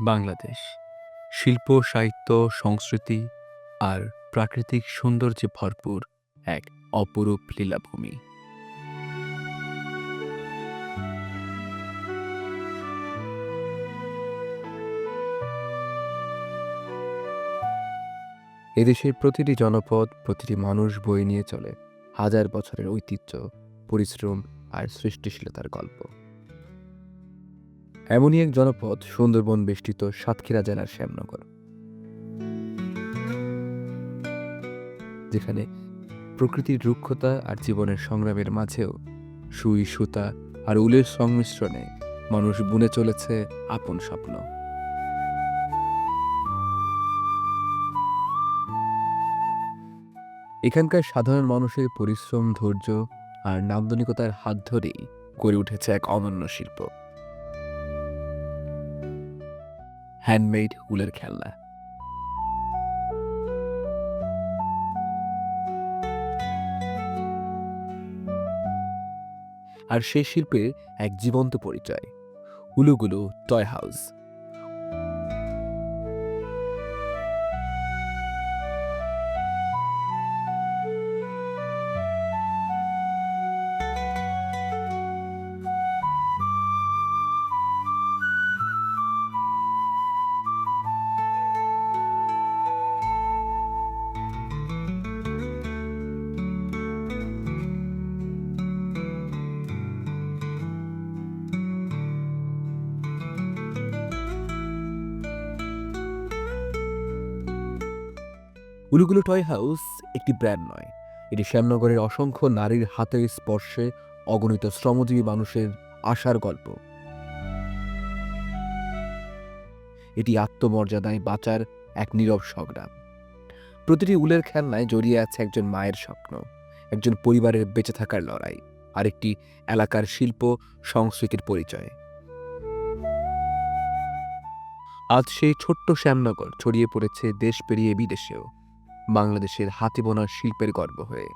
বাংলাদেশ শিল্প, সাহিত্য, সংস্কৃতি আর প্রাকৃতিক সৌন্দর্যে ভরপুর এক অপরূপ লীলাভূমি। এদেশের প্রতিটি জনপদ, প্রতিটি মানুষ বয়ে নিয়ে চলে হাজার বছরের ঐতিহ্য, পরিশ্রম আর সৃষ্টিশীলতার গল্প। এমনই এক জনপদ সুন্দরবন বেষ্টিত সাতক্ষীরা জেলার শ্যামনগর, যেখানে প্রকৃতির রুক্ষতা আর জীবনের সংগ্রামের মাঝেও সুই, সুতা আর উলের সংমিশ্রণে মানুষ বুনে চলেছে আপন স্বপ্ন। এখানকার সাধারণ মানুষের পরিশ্রম, ধৈর্য আর নান্দনিকতার হাত ধরেই গড়ে উঠেছে এক অনন্য শিল্প, হ্যান্ডমেড উলের খেলনা। আর সেই শিল্পের এক জীবন্ত পরিচয় উলুগুলো টয় হাউস। উলুগুলো টয় হাউস একটি ব্র্যান্ড নয়, এটি শ্যামনগরের অসংখ্য নারীর হাতের স্পর্শে অগণিত শ্রমজীবী মানুষের আশার গল্প। এটি আত্মমর্যাদায় বাঁচার এক নীরব সংগ্রাম। প্রতিটি উলের খেলনায় জড়িয়ে আছে একজন মায়ের স্বপ্ন, একজন পরিবারের বেঁচে থাকার লড়াই, আর একটি এলাকার শিল্প সংস্কৃতির পরিচয়। আজ সেই ছোট্ট শ্যামনগর ছড়িয়ে পড়েছে দেশ পেরিয়ে বিদেশেও, বাংলাদেশের হাতে বোনা শিল্পের গর্ব হয়ে।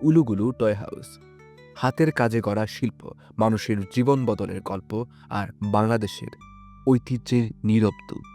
উলুগুলু টয় হাউস, হাতের কাজে গড়া শিল্প, মানুষের জীবন বদলের গল্প আর বাংলাদেশের ঐতিহ্যের নীরব দূত।